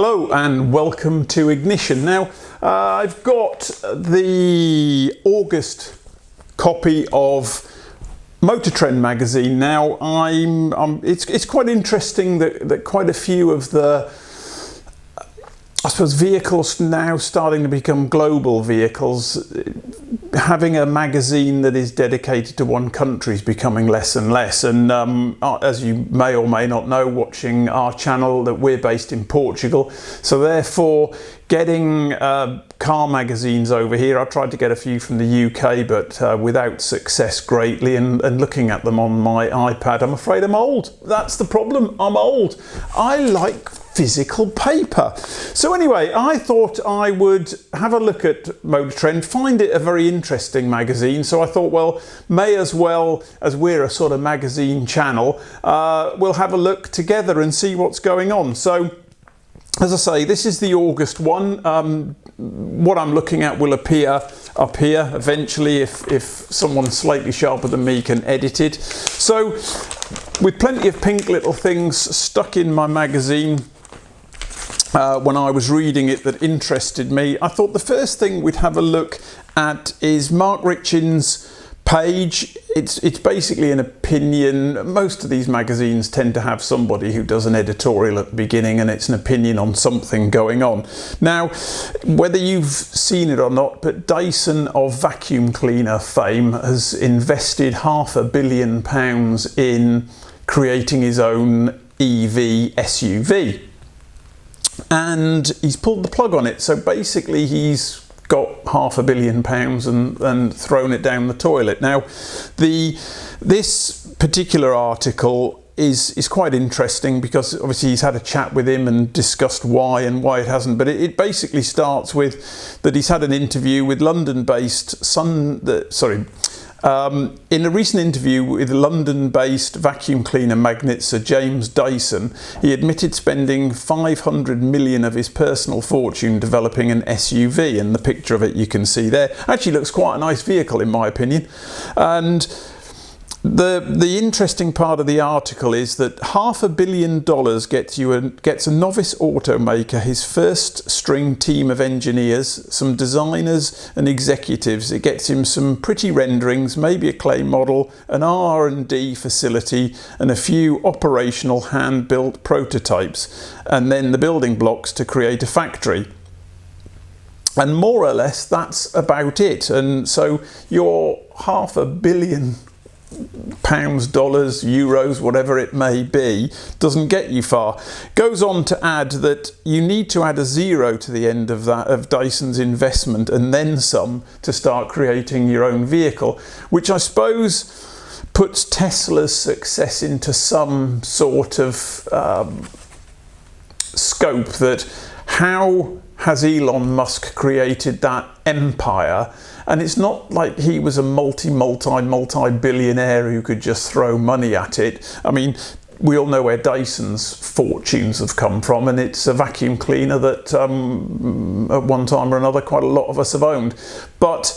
Hello and welcome to Ignition. Now I've got the August copy of Motortrend Magazine. Now it's quite interesting that quite a few of the, I suppose, vehicles now starting to become global vehicles, having a magazine that is dedicated to one country is becoming less and less. And as you may or may not know, watching our channel, that we're based in Portugal, so therefore getting car magazines over here, I tried to get a few from the UK, but without success greatly, and looking at them on my iPad, I'm afraid I'm old. That's the problem, I'm old. I like physical paper. So anyway, I thought I would have a look at Motortrend, find it a very interesting magazine. So I thought, well, may as well, as we're a sort of magazine channel, we'll have a look together and see what's going on. So as I say, this is the August one. What I'm looking at will appear up here eventually if someone slightly sharper than me can edit it. So with plenty of pink little things stuck in my magazine when I was reading it that interested me, I thought the first thing we'd have a look at is Mark Richin's page. It's basically an opinion. Most of these magazines tend to have somebody who does an editorial at the beginning, and it's an opinion on something going on. Now, whether you've seen it or not, but Dyson of vacuum cleaner fame has invested £500 million in creating his own EV SUV. And he's pulled the plug on it. So basically he's got £500 million and thrown it down the toilet. Now, this particular article is quite interesting because obviously he's had a chat with him and discussed why and why it hasn't. But it basically starts with that he's had an interview with London-based in a recent interview with London-based vacuum cleaner magnate Sir James Dyson, he admitted spending £500 million of his personal fortune developing an SUV, and the picture of it you can see there actually looks quite a nice vehicle in my opinion. And the interesting part of the article is that $500 million gets a novice automaker his first string team of engineers, some designers and executives. It gets him some pretty renderings, maybe a clay model, an R&D facility, and a few operational hand-built prototypes, and then the building blocks to create a factory. And more or less that's about it. And so your £500 million, dollars, euros, whatever it may be, doesn't get you far. Goes on to add that you need to add a zero to the end of that, of Dyson's investment, and then some to start creating your own vehicle, which I suppose puts Tesla's success into some sort of scope. That how has Elon Musk created that empire? And it's not like he was a multi-billionaire who could just throw money at it. I mean, we all know where Dyson's fortunes have come from, and it's a vacuum cleaner that at one time or another quite a lot of us have owned. But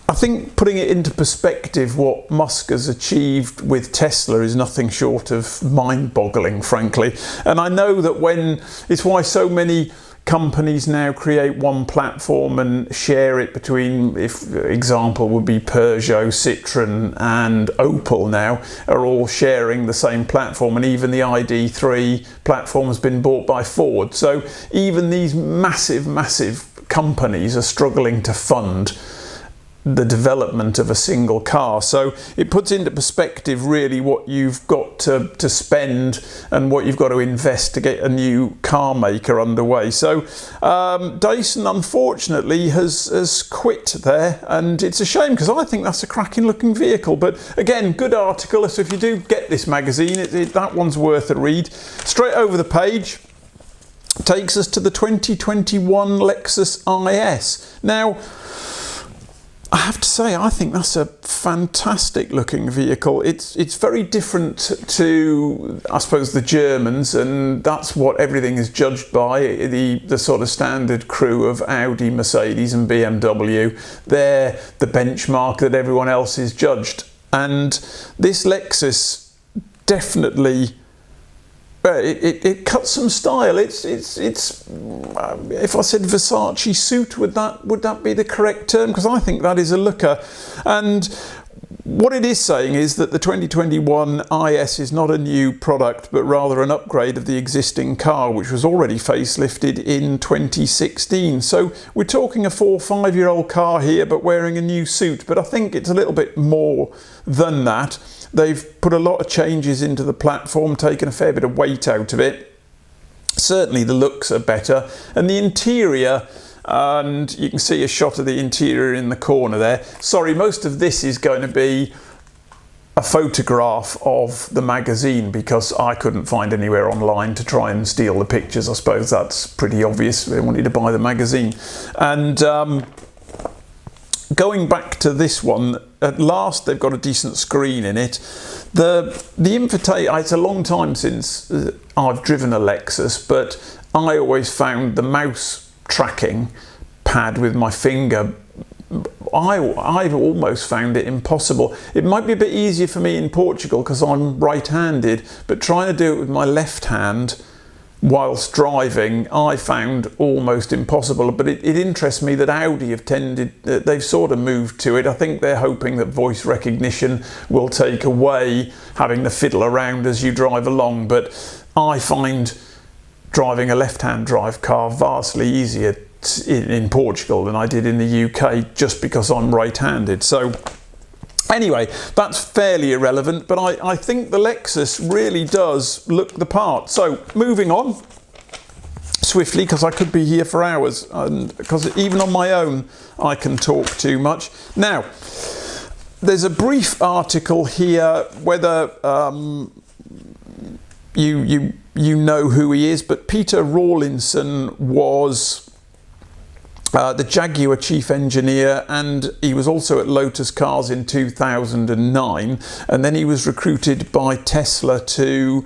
I think putting it into perspective, what Musk has achieved with Tesla is nothing short of mind-boggling, frankly. And I know that it's why so many companies now create one platform and share it between, if example would be Peugeot, Citroën and Opel now are all sharing the same platform, and even the ID3 platform has been bought by Ford. So even these massive companies are struggling to fund the development of a single car. So it puts into perspective really what you've got to spend and what you've got to invest to get a new car maker underway. So Dyson unfortunately has quit there, and it's a shame because I think that's a cracking looking vehicle. But again, good article, so if you do get this magazine, that one's worth a read. Straight over the page takes us to the 2021 Lexus IS. Now, I have to say, I think that's a fantastic looking vehicle. It's very different to, I suppose, the Germans, and that's what everything is judged by. The sort of standard crew of Audi, Mercedes and BMW. They're the benchmark that everyone else is judged. And this Lexus definitely it cuts some style. It's if I said Versace suit, would that be the correct term? Because I think that is a looker. And what it is saying is that the 2021 IS is not a new product, but rather an upgrade of the existing car, which was already facelifted in 2016. So we're talking a 4 or 5 year old car here, but wearing a new suit. But I think it's a little bit more than that. They've put a lot of changes into the platform, taken a fair bit of weight out of it. Certainly the looks are better, and the interior, and you can see a shot of the interior in the corner there. Sorry, most of this is going to be a photograph of the magazine because I couldn't find anywhere online to try and steal the pictures. I suppose that's pretty obvious. They wanted to buy the magazine. And going back to this one, at last they've got a decent screen in it. The infotainment, it's a long time since I've driven a Lexus, but I always found the mouse tracking pad with my finger, I've almost found it impossible. It might be a bit easier for me in Portugal because I'm right-handed, but trying to do it with my left hand whilst driving I found almost impossible. But it interests me that Audi have they've sort of moved to it. I think they're hoping that voice recognition will take away having to fiddle around as you drive along, but I find driving a left-hand drive car vastly easier in Portugal than I did in the UK, just because I'm right-handed. So anyway, that's fairly irrelevant, but I think the Lexus really does look the part. So moving on swiftly, because I could be here for hours, and because even on my own I can talk too much. Now, there's a brief article here, whether you know who he is, but Peter Rawlinson was the Jaguar chief engineer, and he was also at Lotus Cars in 2009, and then he was recruited by Tesla to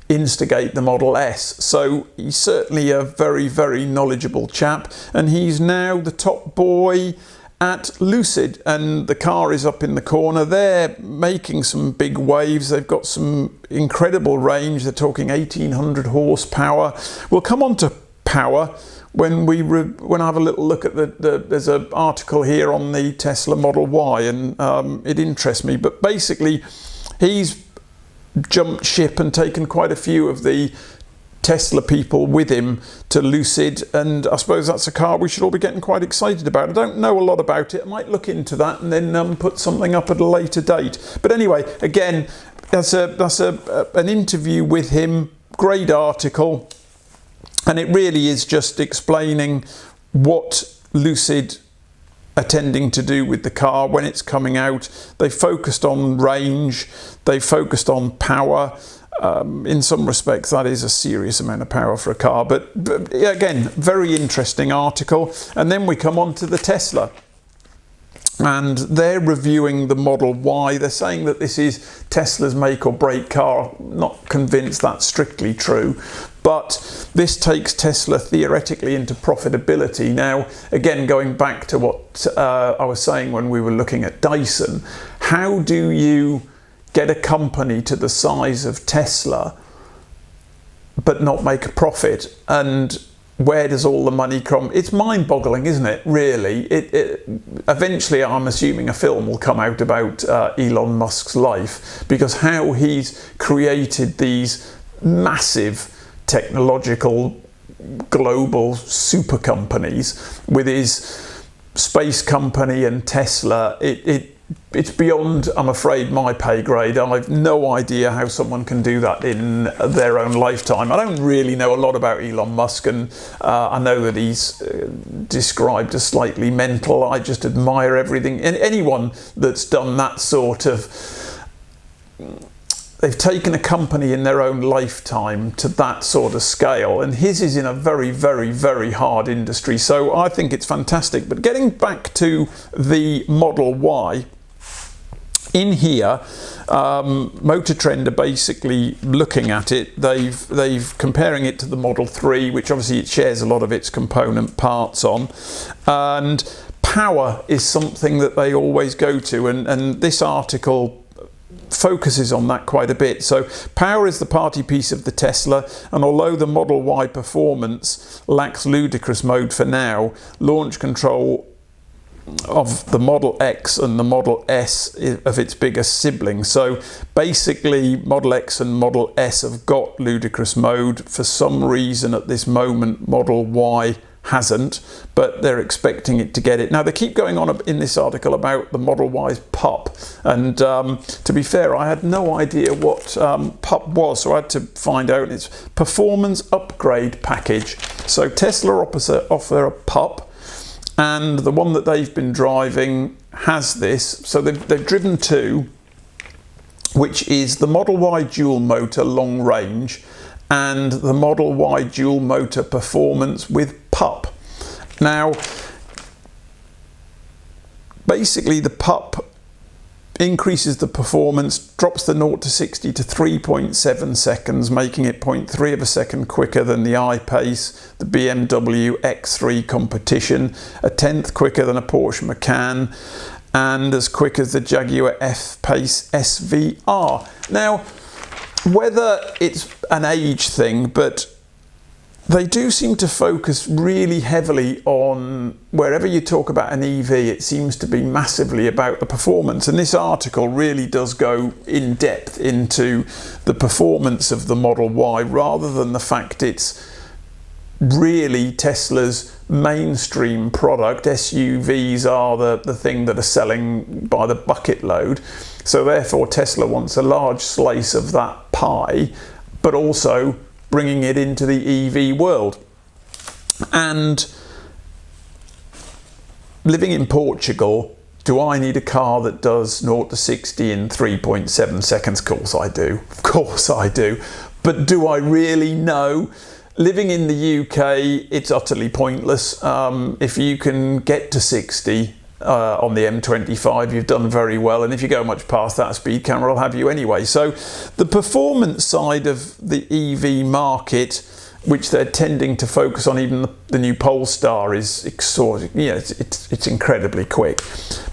instigate the Model S. So he's certainly a very, very knowledgeable chap, and he's now the top boy at Lucid, and the car is up in the corner. They're making some big waves. They've got some incredible range. They're talking 1800 horsepower. We'll come on to power when I have a little look at there's an article here on the Tesla Model Y, and it interests me. But basically, he's jumped ship and taken quite a few of the Tesla people with him to Lucid, and I suppose that's a car we should all be getting quite excited about. I don't know a lot about it. I might look into that and then put something up at a later date. But anyway, again, that's an interview with him. Great article, and it really is just explaining what Lucid are tending to do with the car when it's coming out. They focused on range, they focused on power. In some respects, that is a serious amount of power for a car, but again, very interesting article. And then we come on to the Tesla, and they're reviewing the Model Y. They're saying that this is Tesla's make or break car. I'm not convinced that's strictly true, but this takes Tesla theoretically into profitability. Now, again, going back to what I was saying when we were looking at Dyson, how do you get a company to the size of Tesla but not make a profit? And where does all the money come? It's mind-boggling, isn't it, really? Eventually, I'm assuming a film will come out about Elon Musk's life, because how he's created these massive technological global super companies with his space company and Tesla, it's beyond, I'm afraid, my pay grade. I've no idea how someone can do that in their own lifetime. I don't really know a lot about Elon Musk, and I know that he's described as slightly mental. I just admire everything. And anyone that's done that sort of... They've taken a company in their own lifetime to that sort of scale, and his is in a very, very, very hard industry. So I think it's fantastic. But getting back to the Model Y, in here, Motortrend are basically looking at it. They've comparing it to the Model 3, which obviously it shares a lot of its component parts on, and power is something that they always go to. And this article focuses on that quite a bit. So power is the party piece of the Tesla, and although the Model Y Performance lacks ludicrous mode for now, launch control of the Model X and the Model S of its biggest sibling. So basically Model X and Model S have got ludicrous mode. For some reason at this moment Model Y hasn't, but they're expecting it to get it. Now they keep going on in this article about the Model Y's PUP, and to be fair, I had no idea what PUP was, so I had to find out. It's Performance Upgrade Package. So Tesla offer a PUP, and the one that they've been driving has this. So they've driven two, which is the Model Y dual motor long range and the Model Y dual motor performance with PUP. Now, basically the PUP increases the performance, drops the 0 to 60 to 3.7 seconds, making it 0.3 of a second quicker than the I-Pace, the BMW X3 competition, a tenth quicker than a Porsche Macan, and as quick as the Jaguar F-Pace SVR. Now, whether it's an age thing, but they do seem to focus really heavily on, wherever you talk about an EV, it seems to be massively about the performance. And this article really does go in depth into the performance of the Model Y, rather than the fact it's really Tesla's mainstream product. SUVs are the thing that are selling by the bucket load. So therefore Tesla wants a large slice of that pie, but also bringing it into the EV world. And living in Portugal, do I need a car that does 0 to 60 in 3.7 seconds? Of course I do. Of course I do. But do I really know? Living in the UK, it's utterly pointless. If you can get to 60 on the M25, you've done very well, and if you go much past that, speed camera will have you anyway. So the performance side of the EV market, which they're tending to focus on, even the new Polestar is exhausting. Yeah, it's incredibly quick.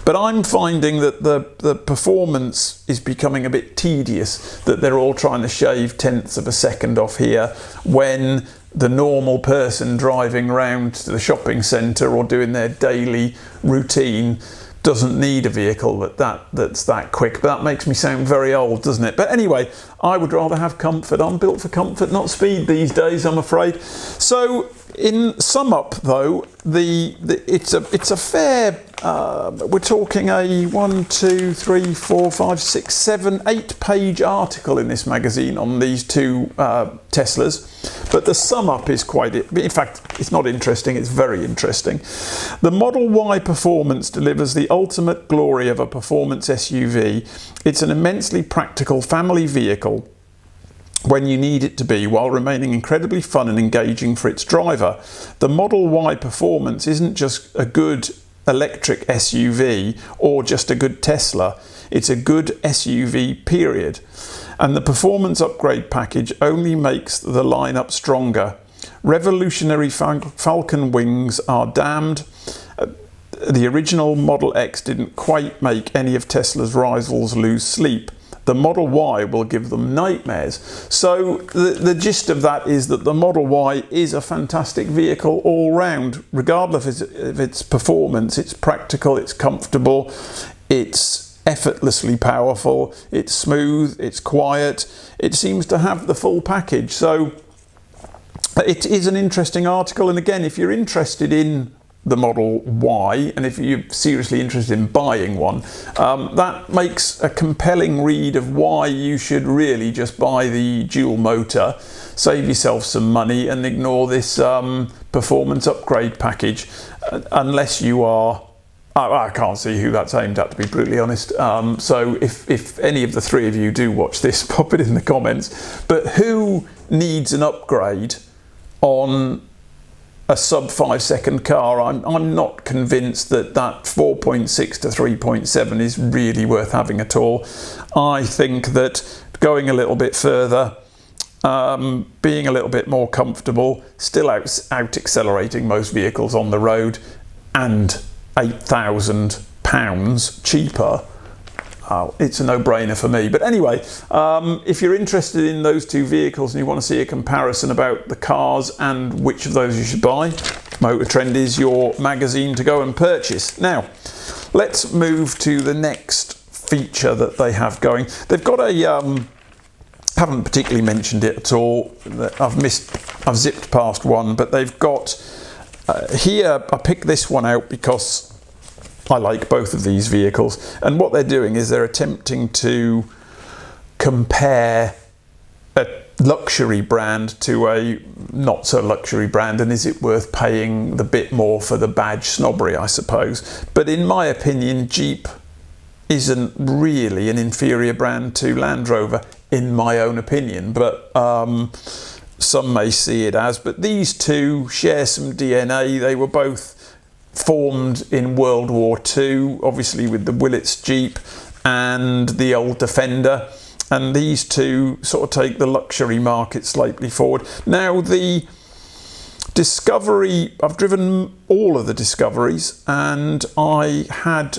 But I'm finding that the performance is becoming a bit tedious, that they're all trying to shave tenths of a second off here, when the normal person driving around to the shopping centre or doing their daily routine doesn't need a vehicle that's that quick. But that makes me sound very old, doesn't it? But anyway, I would rather have comfort. I'm built for comfort, not speed these days, I'm afraid. So in sum up though, it's a fair, we're talking a 1, 2, 3, 4, 5, 6, 7, 8 page article in this magazine on these two Teslas. But the sum up is in fact, it's not interesting, it's very interesting. The Model Y Performance delivers the ultimate glory of a performance SUV. It's an immensely practical family vehicle when you need it to be, while remaining incredibly fun and engaging for its driver. The Model Y Performance isn't just a good electric SUV or just a good Tesla, it's a good SUV, period. And the performance upgrade package only makes the lineup stronger. Revolutionary Falcon wings are damned. The original Model X didn't quite make any of Tesla's rivals lose sleep. The Model Y will give them nightmares. So the gist of that is that the Model Y is a fantastic vehicle all round, regardless of its performance. It's practical, it's comfortable, it's effortlessly powerful, it's smooth, it's quiet. It seems to have the full package. So it is an interesting article. And again, if you're interested in the Model Y, and if you're seriously interested in buying one, that makes a compelling read of why you should really just buy the dual motor, save yourself some money, and ignore this performance upgrade package, unless you are, I can't see who that's aimed at, to be brutally honest. So if any of the three of you do watch this, pop it in the comments. But who needs an upgrade on a sub 5 second car? I'm not convinced that 4.6 to 3.7 is really worth having at all. I think that going a little bit further, being a little bit more comfortable, still out accelerating most vehicles on the road, and £8,000 cheaper, it's a no-brainer for me. But anyway, if you're interested in those two vehicles and you want to see a comparison about the cars and which of those you should buy, Motortrend is your magazine to go and purchase. Now, let's move to the next feature that they have going. They've got a haven't particularly mentioned it at all. I've zipped past one, but they've got here. I picked this one out because I like both of these vehicles, and what they're doing is they're attempting to compare a luxury brand to a not so luxury brand, and is it worth paying the bit more for the badge snobbery, I suppose. But in my opinion, Jeep isn't really an inferior brand to Land Rover, in my own opinion, but some may see it as. But these two share some DNA. They were both formed in World War II, obviously with the Willits Jeep and the old Defender, and these two sort of take the luxury market slightly forward. Now, the Discovery, I've driven all of the Discoveries, and I had,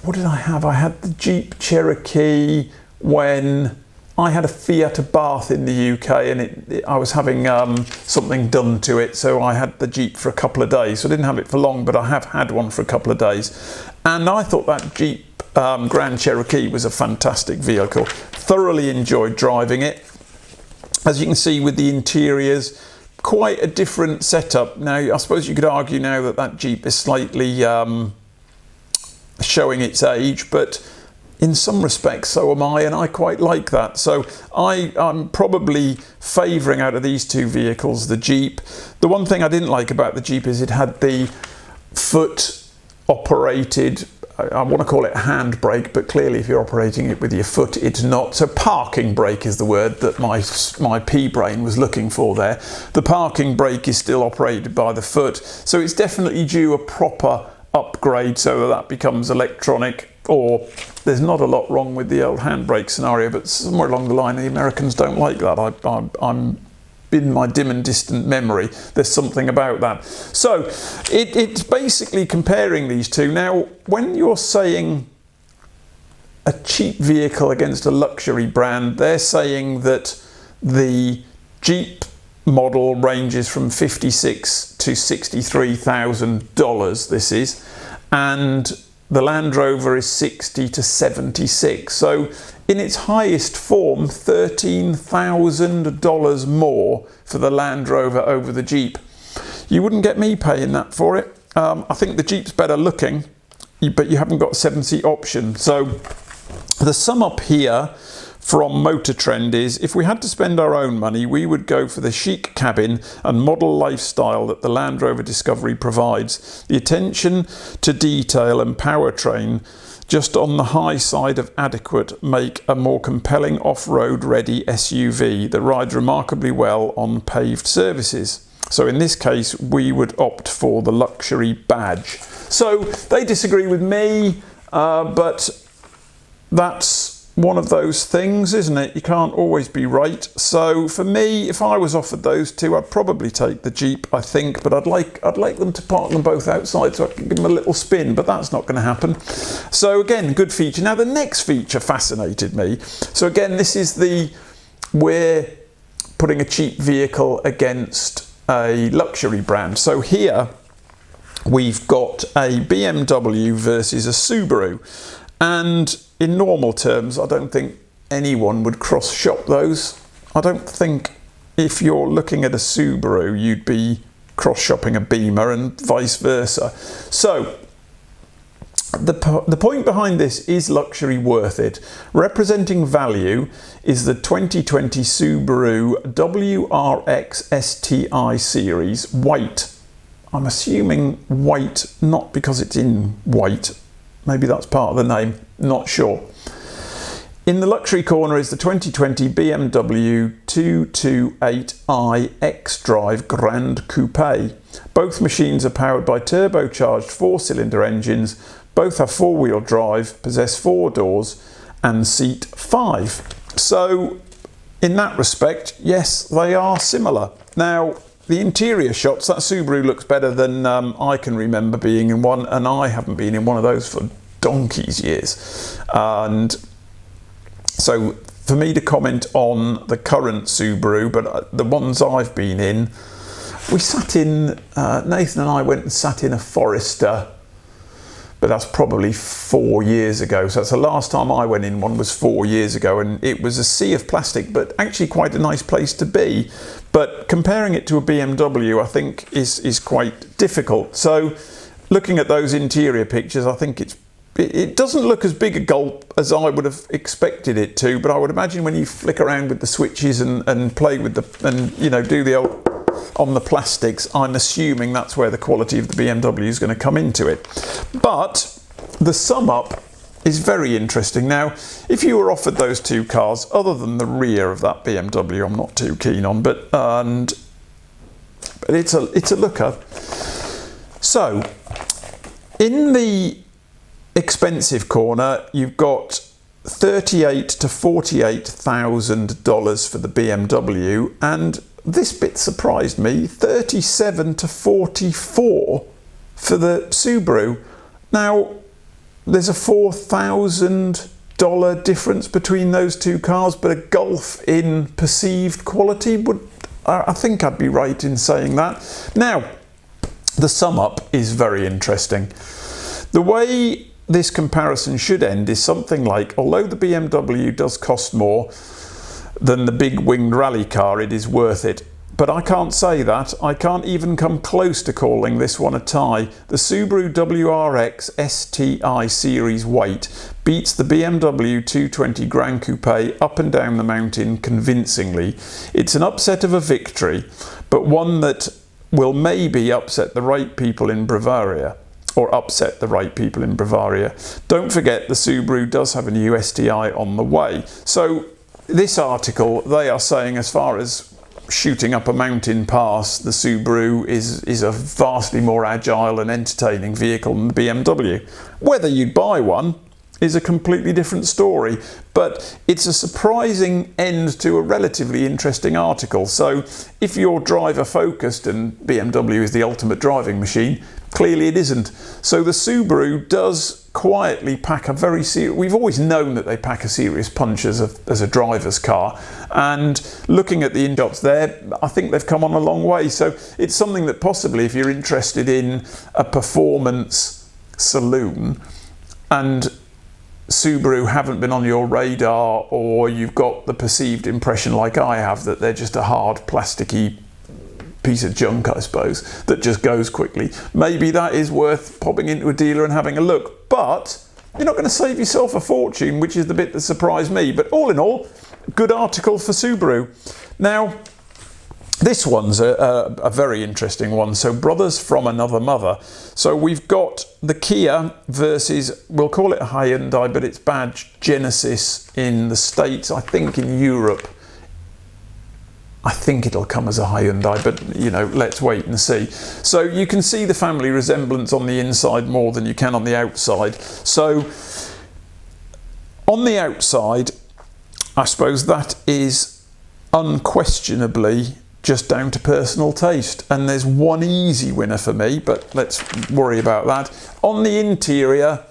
what did I have? I had the Jeep Cherokee when I had a Fiat Abarth in the UK, and I was having something done to it, so I had the Jeep for a couple of days. So I didn't have it for long, but I have had one for a couple of days. And I thought that Jeep Grand Cherokee was a fantastic vehicle. Thoroughly enjoyed driving it. As you can see with the interiors, quite a different setup. Now, I suppose you could argue now that that Jeep is slightly showing its age, but in some respects so am I, and I quite like that. So I'm probably favouring out of these two vehicles the Jeep. The one thing I didn't like about the Jeep is it had the foot operated, I want to call it handbrake, but clearly if you're operating it with your foot it's not. So parking brake is the word that my P-brain was looking for there. The parking brake is still operated by the foot, so it's definitely due a proper upgrade so that becomes electronic. Or there's not a lot wrong with the old handbrake scenario, but somewhere along the line the Americans don't like that. I'm in my dim and distant memory, there's something about that. So it's basically comparing these two. Now, when you're saying a cheap vehicle against a luxury brand, they're saying that the Jeep model ranges from $56,000 to $63,000, this is, and the Land Rover is $60,000 to $76,000. So in its highest form, $13,000 more for the Land Rover over the Jeep. You wouldn't get me paying that for it. I think the Jeep's better looking, but you haven't got a 7-seat option. So the sum up here from Motortrend is, if we had to spend our own money, we would go for the chic cabin and model lifestyle that the Land Rover Discovery provides. The attention to detail and powertrain just on the high side of adequate make a more compelling off-road ready SUV that rides remarkably well on paved surfaces. So in this case, we would opt for the luxury badge. So they disagree with me, but that's one of those things, isn't it? You can't always be right. So for me, if I was offered those two, I'd probably take the Jeep, I think, but I'd like them to park them both outside so I can give them a little spin, but that's not going to happen. So again, good feature. Now the next feature fascinated me. So again, this is we're putting a cheap vehicle against a luxury brand. So here we've got a BMW versus a Subaru, and in normal terms, I don't think anyone would cross-shop those. I don't think if you're looking at a Subaru, you'd be cross-shopping a Beamer and vice versa. So the point behind this is luxury worth it. Representing value is the 2020 Subaru WRX STI series white. I'm assuming white, not because it's in white. Maybe that's part of the name, not sure. In the luxury corner is the 2020 BMW 228i xDrive Grand Coupe. Both machines are powered by turbocharged 4-cylinder engines. Both have 4-wheel drive, possess 4 doors and seat 5. So in that respect, yes, they are similar. Now, the interior shots, that Subaru looks better than I can remember being in one, and I haven't been in one of those for donkey's years. And so for me to comment on the current Subaru, but the ones I've been in, we sat in, Nathan and I went and sat in a Forester, but that's probably 4 years ago. So that's the last time I went in one was 4 years ago, and it was a sea of plastic, but actually quite a nice place to be. But comparing it to a BMW, I think is quite difficult. So looking at those interior pictures, I think it doesn't look as big a gulp as I would have expected it to, but I would imagine when you flick around with the switches and play with do the old on the plastics, I'm assuming that's where the quality of the BMW is going to come into it. But the sum up is very interesting. Now, if you were offered those two cars, other than the rear of that BMW, I'm not too keen on, but it's a looker. So, in the expensive corner, you've got $38,000 to $48,000 for the BMW, and this bit surprised me, $37,000 to $44,000 for the Subaru. Now, there's a $4,000 difference between those two cars, but a gulf in perceived quality I think I'd be right in saying that. Now, the sum up is very interesting. The way this comparison should end is something like, although the BMW does cost more than the big winged rally car, it is worth it. But I can't say that. I can't even come close to calling this one a tie. The Subaru WRX STI series weight beats the BMW 220 Grand Coupe up and down the mountain convincingly. It's an upset of a victory, but one that will maybe upset the right people in Bavaria. Don't forget the Subaru does have a new STI on the way. So this article, they are saying, as far as shooting up a mountain pass, the Subaru is a vastly more agile and entertaining vehicle than the BMW. Whether you'd buy one is a completely different story, but it's a surprising end to a relatively interesting article. So if you're driver focused and BMW is the ultimate driving machine, clearly it isn't. So the Subaru does quietly pack a very serious, we've always known that they pack a serious punch as a driver's car, and looking at the in-shots there, I think they've come on a long way. So it's something that possibly, if you're interested in a performance saloon and Subaru haven't been on your radar, or you've got the perceived impression like I have that they're just a hard plasticky piece of junk, I suppose, that just goes quickly, maybe that is worth popping into a dealer and having a look. But you're not going to save yourself a fortune, which is the bit that surprised me. But all in all, good article for Subaru. Now, this one's a very interesting one. So brothers from another mother. So we've got the Kia versus, we'll call it a Hyundai, but it's badged Genesis in the States. I think in Europe, I think it'll come as a Hyundai, but let's wait and see. So you can see the family resemblance on the inside more than you can on the outside. So on the outside, I suppose that is unquestionably just down to personal taste, and there's one easy winner for me, but let's worry about that. On the interior,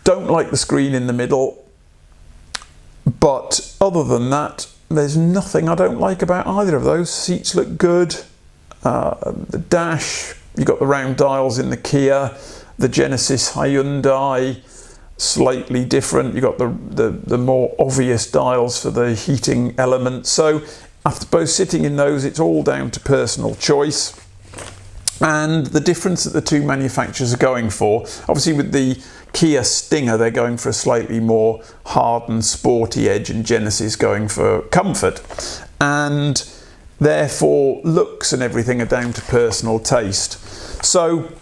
don't like the screen in the middle, but other than that, there's nothing I don't like about either of those. Seats look good. The dash, you've got the round dials in the Kia. The Genesis Hyundai, slightly different. You've got the more obvious dials for the heating element. So I suppose sitting in those, it's all down to personal choice. And the difference that the two manufacturers are going for, obviously with the Kia Stinger, they're going for a slightly more hardened, sporty edge, and Genesis going for comfort. And therefore, looks and everything are down to personal taste. So,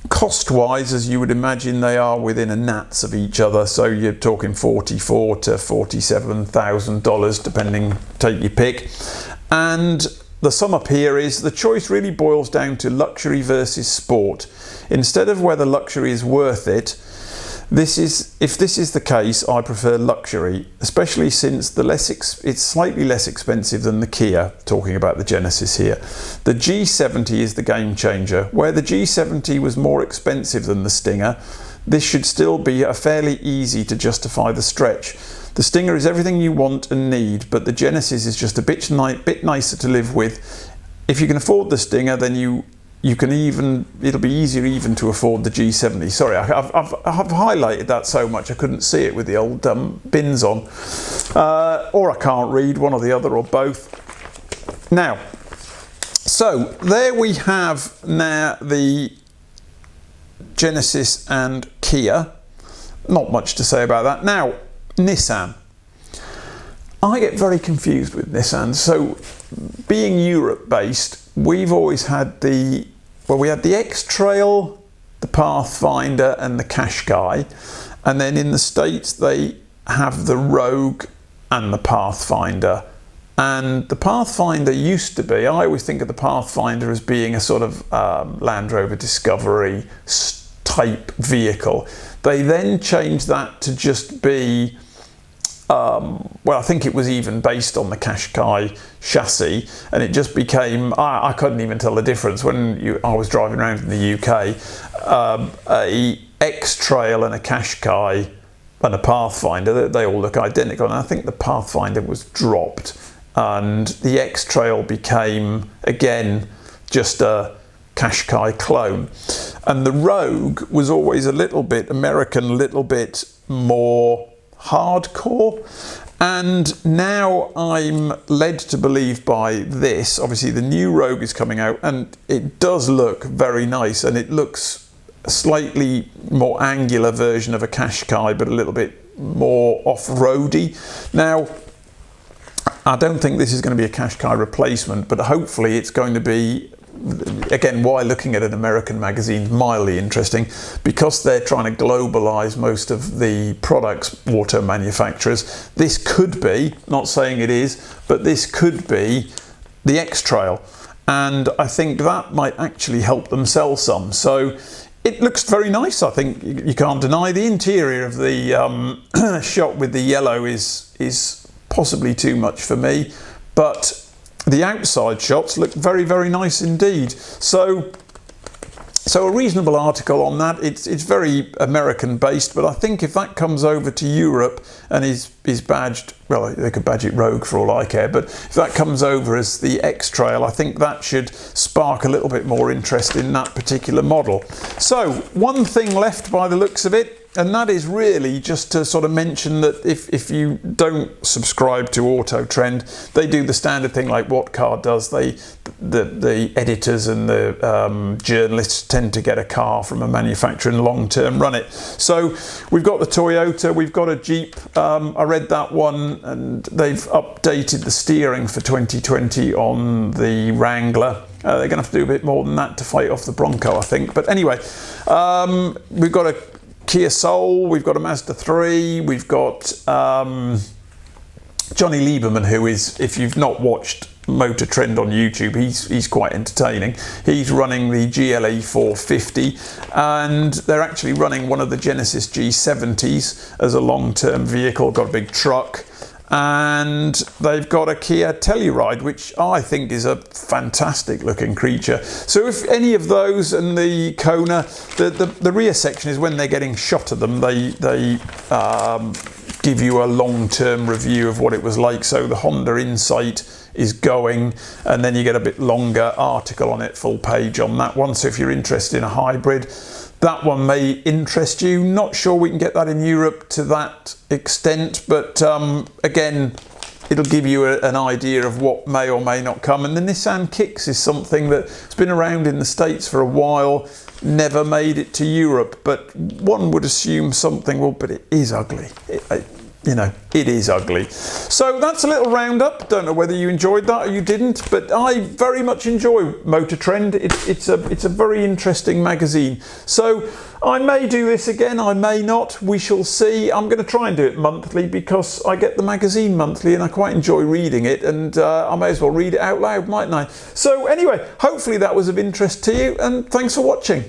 cost-wise, as you would imagine, they are within a gnats of each other. So you're talking $44,000 to $47,000, depending, take your pick. And the sum up here is the choice really boils down to luxury versus sport. Instead of whether luxury is worth it, If this is the case, I prefer luxury, especially since it's slightly less expensive than the Kia, talking about the Genesis here. The G70 is the game changer. Where the G70 was more expensive than the Stinger, this should still be a fairly easy to justify the stretch. The Stinger is everything you want and need, but the Genesis is just a bit nicer to live with. If you can afford the Stinger, then it'll be easier even to afford the G70. Sorry, I've highlighted that so much I couldn't see it with the old bins on. Or I can't read, one or the other or both. Now, so there we have now the Genesis and Kia. Not much to say about that. Now, Nissan. I get very confused with Nissan. So, being Europe based, we've always had we had the X-Trail, the Pathfinder and the Qashqai, and then in the States they have the Rogue and the Pathfinder. And the Pathfinder used to be, I always think of the Pathfinder as being a sort of Land Rover Discovery type vehicle. They then changed that to just be, well, I think it was even based on the Qashqai chassis, and it just became, I couldn't even tell the difference when I was driving around in the UK. A X-Trail and a Qashqai and a Pathfinder, they all look identical, and I think the Pathfinder was dropped and the X-Trail became again just a Qashqai clone, and the Rogue was always a little bit American, a little bit more hardcore. And now I'm led to believe by this, obviously the new Rogue is coming out and it does look very nice, and it looks a slightly more angular version of a Qashqai but a little bit more off-roady. Now I don't think this is going to be a Qashqai replacement, but hopefully it's going to be, again, why looking at an American magazine, mildly interesting, because they're trying to globalize most of the products, auto manufacturers. This could be, not saying it is, but this could be the X-Trail, and I think that might actually help them sell some. So it looks very nice. I think you can't deny the interior of the shot with the yellow is possibly too much for me, but the outside shots look very, very nice indeed. So a reasonable article on that. It's very American based, but I think if that comes over to Europe and is badged, well, they could badge it Rogue for all I care, but if that comes over as the X-Trail, I think that should spark a little bit more interest in that particular model. So one thing left by the looks of it, and that is really just to sort of mention that if you don't subscribe to Motortrend, they do the standard thing like What Car does. The editors and the journalists tend to get a car from a manufacturer and long-term run it. So we've got the Toyota, we've got a Jeep. I read that one, and they've updated the steering for 2020 on the Wrangler. They're going to have to do a bit more than that to fight off the Bronco, I think. But anyway, we've got a Kia Soul, we've got a Mazda 3, we've got Johnny Lieberman, who is, if you've not watched Motortrend on YouTube, he's quite entertaining. He's running the GLE 450, and they're actually running one of the Genesis G70s as a long-term vehicle, got a big truck. And they've got a Kia Telluride, which I think is a fantastic looking creature. So if any of those, and the Kona, the rear section is when they're getting shot at them, they give you a long-term review of what it was like. So the Honda Insight is going, and then you get a bit longer article on it, full page on that one. So if you're interested in a hybrid, that one may interest you. Not sure we can get that in Europe to that extent, but again, it'll give you an idea of what may or may not come. And the Nissan Kicks is something that's been around in the States for a while, never made it to Europe, but one would assume something will, but it is ugly. You know, it is ugly. So that's a little roundup. Don't know whether you enjoyed that or you didn't, but I very much enjoy Motortrend. It's a very interesting magazine. So I may do this again, I may not. We shall see. I'm going to try and do it monthly because I get the magazine monthly and I quite enjoy reading it, and I may as well read it out loud, mightn't I? So anyway, hopefully that was of interest to you, and thanks for watching.